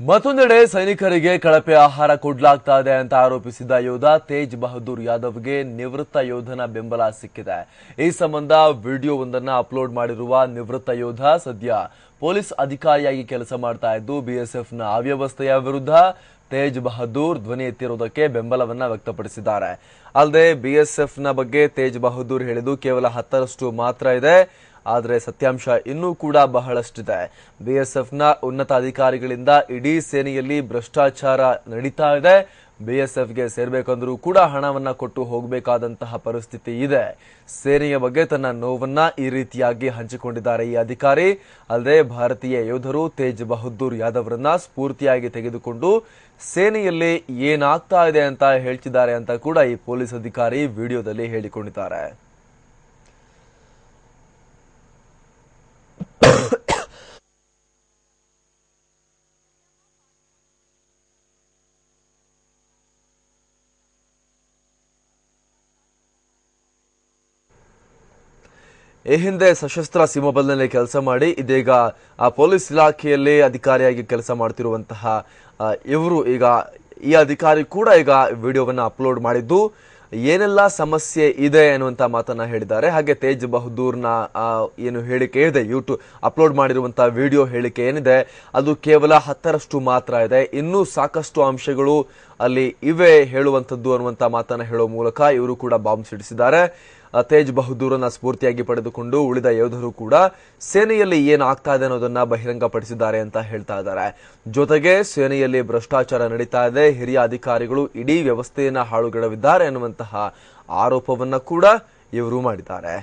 ಮತ್ತೊಂದೆಡೆ ಸೈನಿಕರಿಗೆ ಕಳಪೆ ಆಹಾರ ಕೊಡಲಾಗ್ತಾ ಇದೆ ಅಂತ ಆರೋಪಿಸಿದ ಯೋಧ ತೇಜ್ ಬಹದ್ದೂರ್ ಯಾದವ್ಗೆ ನಿವೃತ್ತ ಯೋಧನ ಬೆಂಬಲ ಸಿಕ್ಕಿದೆ. ಈ ಸಂಬಂಧ ವಿಡಿಯೋವೊಂದನ್ನ ಅಪ್ಲೋಡ್ ಮಾಡಿರುವ ನಿವೃತ್ತ ಯೋಧ ಸದ್ಯ ಪೊಲೀಸ್ ಅಧಿಕಾರಿಯಾಗಿ ಕೆಲಸ ಮಾಡ್ತಾ ಇದ್ದು ಬಿಎಸ್ಎಫ್ನ ಅವ್ಯವಸ್ಥೆಯ ವಿರುದ್ಧ ತೇಜ್ ಬಹದ್ದೂರ್ ಧ್ವನಿ ಎತ್ತಿರುವುದಕ್ಕೆ ಬೆಂಬಲವನ್ನ ವ್ಯಕ್ತಪಡಿಸಿದ್ದಾರೆ. ಅಲ್ಲದೆ ಬಿಎಸ್ಎಫ್ನ ಬಗ್ಗೆ ತೇಜ್ ಬಹದ್ದೂರ್ ಹೇಳಿದ್ದು ಕೇವಲ 10ರಷ್ಟು ಮಾತ್ರ ಇದೆ, ಆದರೆ ಸತ್ಯಾಂಶ ಇನ್ನೂ ಕೂಡ ಬಹಳಷ್ಟಿದೆ. ಬಿಎಸ್ಎಫ್ನ ಉನ್ನತ ಅಧಿಕಾರಿಗಳಿಂದ ಇಡೀ ಸೇನೆಯಲ್ಲಿ ಭ್ರಷ್ಟಾಚಾರ ನಡೀತಾ ಇದೆ. ಬಿಎಸ್ಎಫ್ಗೆ ಸೇರ್ಬೇಕಂದ್ರೂ ಕೂಡ ಹಣವನ್ನ ಕೊಟ್ಟು ಹೋಗಬೇಕಾದಂತಹ ಪರಿಸ್ಥಿತಿ ಇದೆ. ಸೇನೆಯ ಬಗ್ಗೆ ತನ್ನ ನೋವನ್ನ ಈ ರೀತಿಯಾಗಿ ಹಂಚಿಕೊಂಡಿದ್ದಾರೆ ಈ ಅಧಿಕಾರಿ. ಅಲ್ಲದೆ ಭಾರತೀಯ ಯೋಧರು ತೇಜ್ ಬಹದ್ದೂರ್ ಯಾದವ್ರನ್ನ ಸ್ಫೂರ್ತಿಯಾಗಿ ತೆಗೆದುಕೊಂಡು ಸೇನೆಯಲ್ಲಿ ಏನಾಗ್ತಾ ಇದೆ ಅಂತ ಹೇಳ್ತಿದ್ದಾರೆ ಅಂತ ಕೂಡ ಈ ಪೊಲೀಸ್ ಅಧಿಕಾರಿ ವಿಡಿಯೋದಲ್ಲಿ ಹೇಳಿಕೊಂಡಿದ್ದಾರೆ. ಈ ಹಿಂದೆ ಸಶಸ್ತ್ರ ಸೀಮಾಬಲ್ನಲ್ಲಿ ಕೆಲಸ ಮಾಡಿ ಇದೀಗ ಪೊಲೀಸ್ ಇಲಾಖೆಯಲ್ಲಿ ಅಧಿಕಾರಿಯಾಗಿ ಕೆಲಸ ಮಾಡ್ತಿರುವಂತಹ ಇವರು ಈಗ ಈ ಅಧಿಕಾರಿ ಕೂಡ ಈಗ ವಿಡಿಯೋವನ್ನ ಅಪ್ಲೋಡ್ ಮಾಡಿದ್ದು ಏನೆಲ್ಲ ಸಮಸ್ಯೆ ಇದೆ ಅನ್ನುವಂತ ಮಾತನ್ನ ಹೇಳಿದ್ದಾರೆ. ಹಾಗೆ ತೇಜ್ ಬಹದ್ದೂರ್ನ ಏನು ಹೇಳಿಕೆ ಇದೆ, ಯೂಟ್ಯೂಬ್ ಅಪ್ಲೋಡ್ ಮಾಡಿರುವಂತಹ ವಿಡಿಯೋ ಹೇಳಿಕೆ ಏನಿದೆ ಅದು ಕೇವಲ 10ರಷ್ಟು ಮಾತ್ರ ಇದೆ, ಇನ್ನೂ ಸಾಕಷ್ಟು ಅಂಶಗಳು ಅಲ್ಲಿ ಇವೆ ಹೇಳುವಂಥದ್ದು ಅನ್ನುವಂತ ಮಾತನ್ನ ಹೇಳುವ ಮೂಲಕ ಇವರು ಕೂಡ ಬಾಂಬ್ ಸಿಡಿಸಿದ್ದಾರೆ. ತೇಜ್ ಬಹದ್ದೂರನ್ನ ಸ್ಫೂರ್ತಿಯಾಗಿ ಪಡೆದುಕೊಂಡು ಉಳಿದ ಯೋಧರು ಕೂಡ ಸೇನೆಯಲ್ಲಿ ಏನಾಗ್ತಾ ಇದೆ ಅನ್ನೋದನ್ನ ಬಹಿರಂಗಪಡಿಸಿದ್ದಾರೆ ಅಂತ ಹೇಳ್ತಾ ಇದ್ದಾರೆ. ಜೊತೆಗೆ ಸೇನೆಯಲ್ಲಿ ಭ್ರಷ್ಟಾಚಾರ ನಡೀತಾ ಇದೆ, ಹಿರಿಯ ಅಧಿಕಾರಿಗಳು ಇಡೀ ವ್ಯವಸ್ಥೆಯನ್ನ ಹಾಳುಗೆಡವಿದ್ದಾರೆ ಅನ್ನುವಂತಹ ಆರೋಪವನ್ನ ಕೂಡ ಇವರು ಮಾಡಿದ್ದಾರೆ.